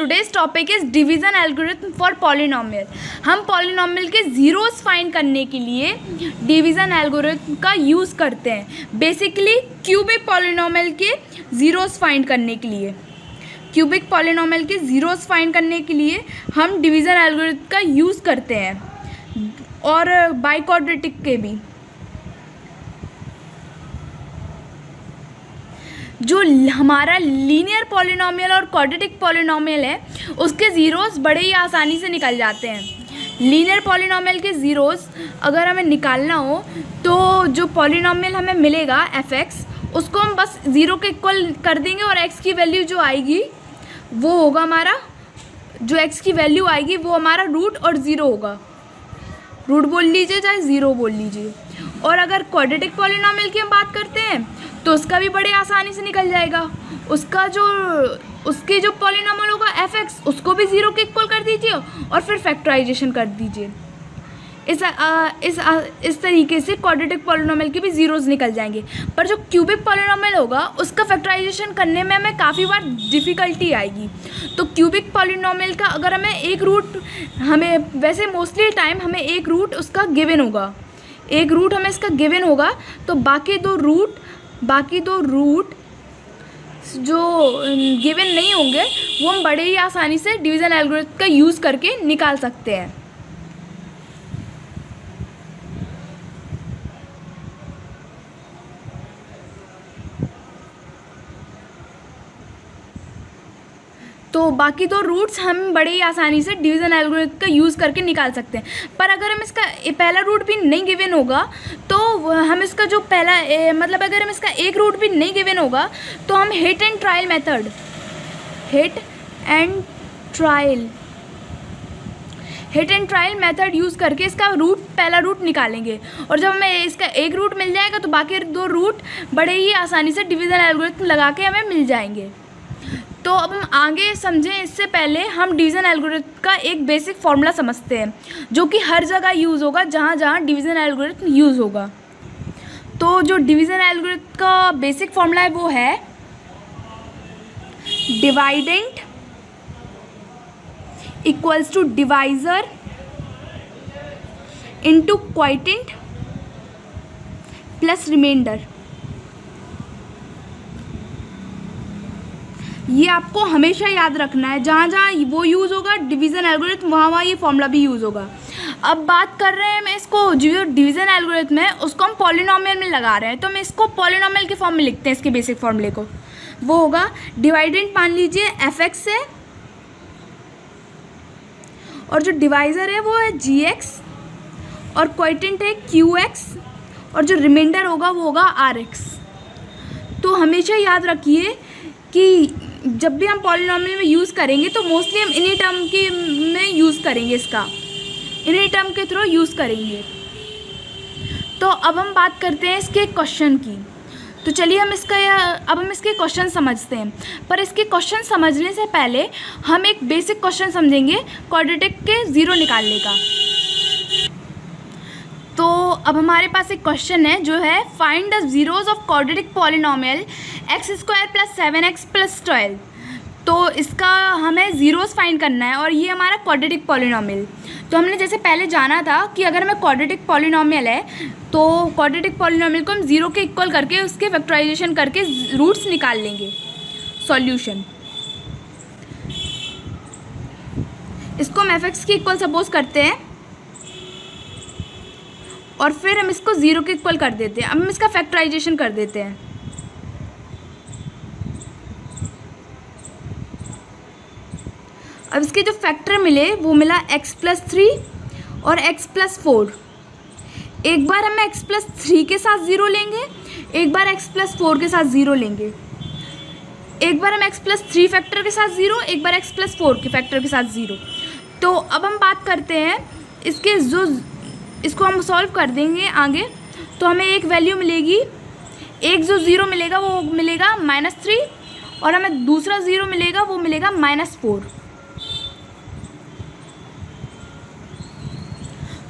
Today's topic is division algorithm for polynomial. हम polynomial के zeros find करने के लिए डिवीज़न एल्गोरिथम का यूज़ करते हैं। बेसिकली क्यूबिक पॉलिनोमियल के ज़ीरोस फाइंड करने के लिए हम डिवीज़न एल्गोरिथम का यूज़ करते हैं, और बाइक्वाड्रेटिक के भी। जो हमारा लीनियर पॉलिनोमियल और क्वाड्रेटिक पॉलिनोमियल है उसके ज़ीरोस बड़े ही आसानी से निकल जाते हैं। लीनियर पॉलिनोमियल के ज़ीरोस अगर हमें निकालना हो तो जो पॉलिनोमियल हमें मिलेगा f(x) उसको हम बस ज़ीरो के इक्वल कर देंगे, और x की वैल्यू जो आएगी वो होगा हमारा, जो x की वैल्यू आएगी वो हमारा रूट और ज़ीरो होगा। रूट बोल लीजिए चाहे ज़ीरो बोल लीजिए। और अगर क्वाड्रेटिक पॉलिनोमियल की हम बात करते हैं तो उसका भी बड़े आसानी से निकल जाएगा। उसकी जो पॉलिनोमियल होगा f(x) उसको भी ज़ीरो के इक्वल कर दीजिए और फिर फैक्टराइजेशन कर दीजिए। इस तरीके से क्वाड्रेटिक पॉलिनोमियल के भी ज़ीरोज़ निकल जाएंगे। पर जो क्यूबिक पॉलिनोमियल होगा उसका फैक्टराइजेशन करने में हमें काफ़ी बार डिफ़िकल्टी आएगी। तो क्यूबिक पॉलिनोमियल का अगर हमें वैसे मोस्टली टाइम हमें एक रूट उसका गिवन होगा, तो बाकी दो रूट जो गिवन नहीं होंगे वो हम बड़े ही आसानी से डिवीज़न एल्गोरिथम का यूज़ करके निकाल सकते हैं। तो बाकी दो रूट्स हम बड़े ही आसानी से डिवीज़न एल्गोरिथम का यूज़ करके निकाल सकते हैं। पर अगर हम इसका पहला रूट भी नहीं गिवन होगा तो हम इसका जो अगर हम इसका एक रूट भी नहीं गिवन होगा तो हम hit and trial method use करके इसका पहला रूट निकालेंगे। और जब हमें इसका एक रूट मिल जाएगा तो बाकी दो रूट बड़े ही आसानी से डिवीज़न एल्गोरिथम लगा के हमें मिल जाएंगे। तो अब हम आगे समझें इससे पहले हम डिवीज़न एल्गोरिथम का एक बेसिक फार्मूला समझते हैं जो कि हर जगह यूज़ होगा जहाँ जहाँ डिवीज़न एल्गोरिथम यूज़ होगा। तो जो डिवीज़न एल्गोरिथम का बेसिक फार्मूला है वो है dividend equals to divisor into quotient plus remainder. ये आपको हमेशा याद रखना है, जहाँ जहाँ वो यूज़ होगा डिवीज़न एल्गोरिथम वहाँ ये फॉर्मूला भी यूज़ होगा। अब बात कर रहे हैं, मैं इसको जो डिवीज़न एल्गोरिथम है उसको हम पॉलिनोमियल में लगा रहे हैं, तो हम इसको पॉलिनोमियल के फॉर्म में लिखते हैं। इसके बेसिक फॉर्मूले को वो होगा डिवाइडेंट मान लीजिए f(x) है, और जो डिवाइज़र है वो है g(x) और क्वोटिएंट है q(x) और जो रिमाइंडर होगा वो होगा r(x). तो हमेशा याद रखिए कि जब भी हम पॉलिनोमियल में यूज़ करेंगे तो मोस्टली हम इन्हीं टर्म में यूज़ करेंगे, इन्हीं टर्म के थ्रू यूज़ करेंगे। तो अब हम बात करते हैं इसके क्वेश्चन की। तो चलिए हम इसके क्वेश्चन समझते हैं। पर इसके क्वेश्चन समझने से पहले हम एक बेसिक क्वेश्चन समझेंगे क्वाड्रेटिक के ज़ीरो निकालने का। तो अब हमारे पास एक क्वेश्चन है जो है find the zeroes of quadratic polynomial x² + 7x + 12। तो इसका हमें ज़ीरोज़ फाइंड करना है और ये हमारा क्वाड्रेटिक पॉलिनोमियल। तो हमने जैसे पहले जाना था कि अगर हमें क्वाड्रेटिक पॉलिनोमियल है तो क्वाड्रेटिक पॉलिनोमियल को हम ज़ीरो के इक्वल करके उसके फैक्टराइजेशन करके रूट्स निकाल लेंगे। सॉल्यूशन, इसको हम f(x) के इक्वल सपोज करते हैं और फिर हम इसको ज़ीरो के इक्वल कर देते हैं। अब हम इसका फैक्टराइजेशन कर देते हैं। अब इसके जो फैक्टर मिले वो मिला x + 3 और x + 4। एक बार हम x + 3 के साथ ज़ीरो लेंगे, एक बार x + 4 के साथ ज़ीरो लेंगे, एक बार हम x + 3 फैक्टर के साथ ज़ीरो, एक बार x + 4 के फैक्टर के साथ ज़ीरो। तो अब हम बात करते हैं इसको हम सॉल्व कर देंगे आगे। तो हमें एक वैल्यू मिलेगी, एक जो ज़ीरो मिलेगा वो मिलेगा -3 और हमें दूसरा ज़ीरो मिलेगा वो मिलेगा -4।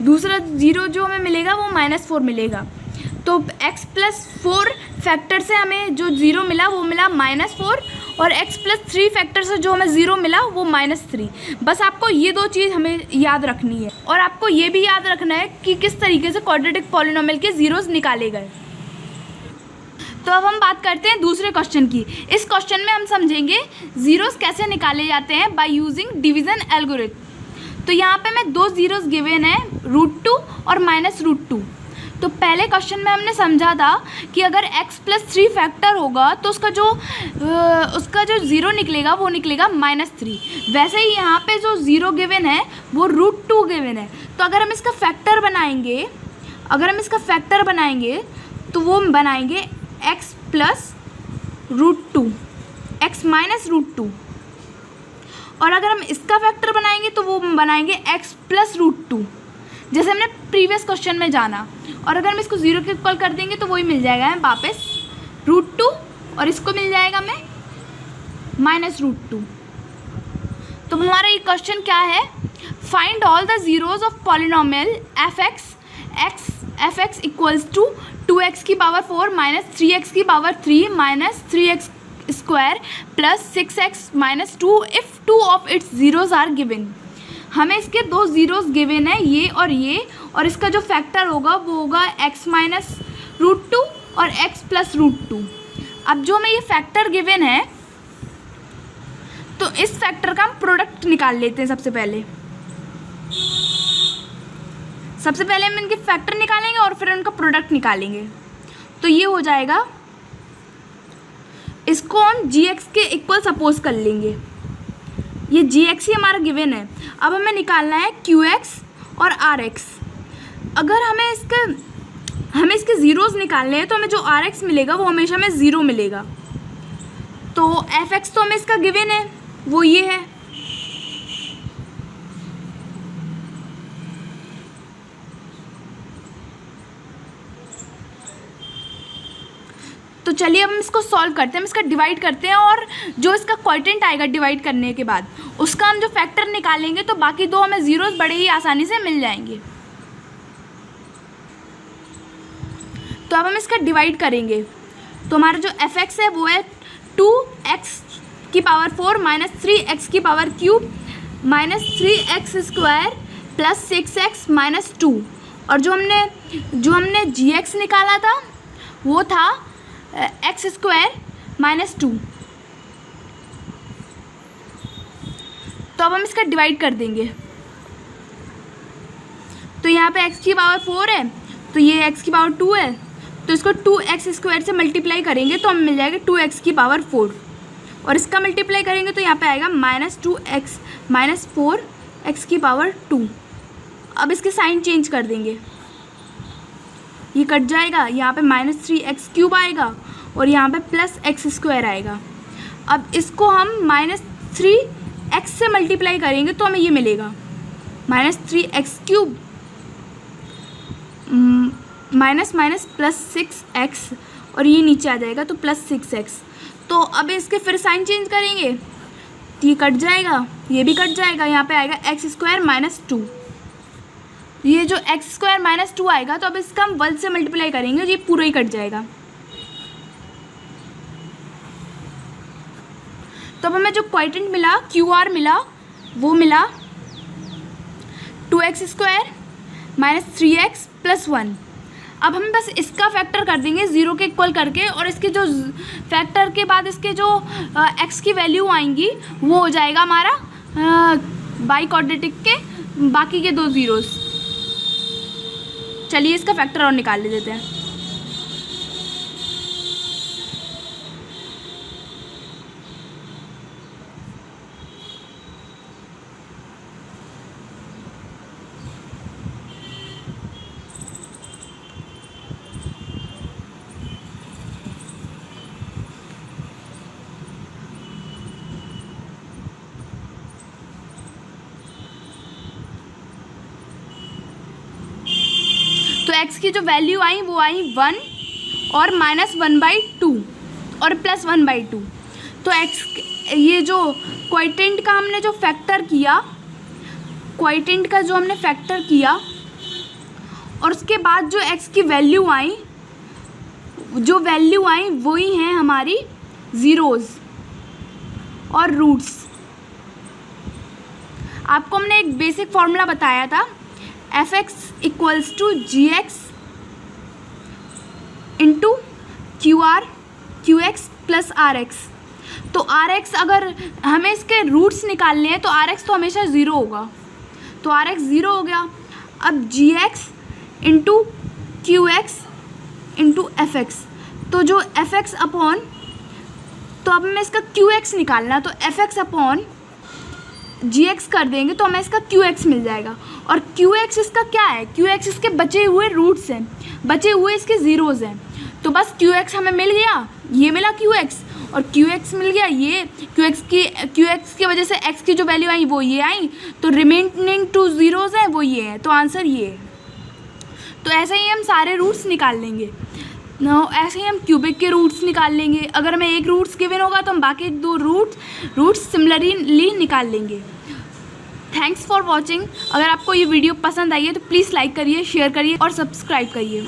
दूसरा ज़ीरो जो हमें मिलेगा वो -4 मिलेगा। तो x + 4 फैक्टर से हमें जो ज़ीरो मिला वो मिला -4 और x प्लस 3 फैक्टर से जो हमें 0 मिला वो -3। बस आपको ये दो चीज़ हमें याद रखनी है, और आपको ये भी याद रखना है कि किस तरीके से क्वाड्रेटिक पॉलिनोमियल के ज़ीरोज़ निकाले गए। तो अब हम बात करते हैं दूसरे क्वेश्चन की। इस क्वेश्चन में हम समझेंगे ज़ीरोज़ कैसे निकाले जाते हैं बाय यूजिंग डिवीज़न एल्गोरिथम। तो यहाँ पे मैं दो ज़ीरोज़ गिवन है, √2 और -√2। तो पहले क्वेश्चन में हमने समझा था कि अगर x प्लस 3 फैक्टर होगा तो उसका जो ज़ीरो निकलेगा वो निकलेगा -3। वैसे ही यहाँ पे जो ज़ीरो गिवन है वो √2 गिवन है। तो अगर हम इसका फैक्टर बनाएंगे तो वो हम बनाएंगे x प्लस √2, x माइनस √2। और अगर हम इसका फैक्टर बनाएंगे तो वो हम बनाएंगे x प्लस √2, जैसे हमने प्रीवियस क्वेश्चन में जाना। और अगर हम इसको 0 के इक्वल कर देंगे तो वही मिल जाएगा हमें वापस √2, और इसको मिल जाएगा हमें -√2। तो हमारा ये क्वेश्चन क्या है, find all the zeroes of polynomial f(x) equals to 2x की पावर 4 माइनस 3x की power 3 minus 3x square plus 6x minus 2 if 2 of its zeroes are given. हमें इसके दो ज़ीरोज़ गिवन है, ये, और इसका जो फैक्टर होगा वो होगा x माइनस √2 और x प्लस √2। अब जो हमें ये फैक्टर गिवन है तो इस फैक्टर का हम प्रोडक्ट निकाल लेते हैं। सबसे पहले हम इनके फैक्टर निकालेंगे और फिर उनका प्रोडक्ट निकालेंगे। तो ये हो जाएगा, इसको हम gx के इक्वल सपोज कर लेंगे। ये gx ही हमारा गिवन है। अब हमें निकालना है qx और rx। अगर हमें इसके ज़ीरोज़ निकालने हैं तो हमें जो rx मिलेगा वो हमेशा हमें 0 मिलेगा। तो fx तो हमें इसका गिवन है, वो ये है। तो चलिए हम इसको सॉल्व करते हैं, हम इसका डिवाइड करते हैं, और जो इसका क्वोटिएंट आएगा डिवाइड करने के बाद उसका हम जो फैक्टर निकालेंगे तो बाकी दो हमें ज़ीरोज़ बड़े ही आसानी से मिल जाएंगे। तो अब हम इसका डिवाइड करेंगे तो हमारा जो fx है वो है 2x की पावर 4 माइनस 3x की power cube minus 3x square plus 6x minus 2। और जो हमने gx निकाला था वो था x स्क्वायर माइनस 2। तो अब हम इसका डिवाइड कर देंगे। तो यहाँ पे x की पावर 4 है तो ये x की पावर 2 है, तो इसको 2x स्क्वायर से मल्टीप्लाई करेंगे तो हमें मिल जाएगा 2x की पावर 4, और इसका मल्टीप्लाई करेंगे तो यहाँ पे आएगा -2x माइनस 4x की पावर 2। अब इसके साइन चेंज कर देंगे, ये कट जाएगा, यहाँ पे -3x क्यूब आएगा और यहाँ पे प्लस x स्क्वायर आएगा। अब इसको हम -3x से मल्टीप्लाई करेंगे तो हमें ये मिलेगा -3x cube minus minus plus 6x, और ये नीचे आ जाएगा तो प्लस 6x। तो अब इसके फिर साइन चेंज करेंगे, ये कट जाएगा, ये भी कट जाएगा, यहाँ पे आएगा x स्क्वायर माइनस 2। ये जो x स्क्वायर माइनस 2 आएगा तो अब इसका हम 1 से मल्टीप्लाई करेंगे, ये पूरा ही कट जाएगा। तो अब हमें जो क्वोटिएंट मिला QR मिला वो मिला 2x square minus 3x plus 1। अब हम बस इसका फैक्टर कर देंगे 0 के इक्वल करके, और इसके जो फैक्टर के बाद इसके जो x की वैल्यू आएंगी वो हो जाएगा हमारा बाई क्वाड्रेटिक के बाकी के दो ज़ीरोज़। चलिए इसका फैक्टर और निकाल ले देते हैं। तो x की जो वैल्यू आई वो आई 1 और -1/2 और +1/2। तो x ये जो क्वोटिएंट का हमने जो फैक्टर किया, क्वोटिएंट का जो हमने फैक्टर किया और उसके बाद जो x की वैल्यू आई वही हैं हमारी ज़ीरोज़। और रूट्स। आपको हमने एक बेसिक फॉर्मूला बताया था, fx equals to gx into qx plus rx। तो rx अगर हमें इसके रूट्स निकालने हैं तो rx तो हमेशा 0 होगा, तो rx 0 हो गया। अब gx into qx into fx, तो जो fx अपॉन, तो अब हमें इसका qx निकालना है, तो fx अपॉन gx कर देंगे तो हमें इसका qx मिल जाएगा। और qx इसका क्या है, qx इसके बचे हुए रूट्स हैं, बचे हुए इसके ज़ीरोज़ हैं। तो बस qx हमें मिल गया, ये मिला qx, और qx मिल गया ये, qx की वजह से x की जो वैल्यू आई वो ये आई, तो रिमेनिंग 2 ज़ीरोज़ हैं वो ये है, तो आंसर ये है। तो ऐसे ही हम सारे रूट्स निकाल लेंगे। ऐसे ही हम क्यूबिक के रूट्स निकाल लेंगे। अगर हमें एक रूट्स गिवन होगा तो हम बाकी 2 रूट्स सिमिलरली निकाल लेंगे। Thanks for watching. अगर आपको ये वीडियो पसंद आई है तो प्लीज़ लाइक करिए, शेयर करिए और सब्सक्राइब करिए।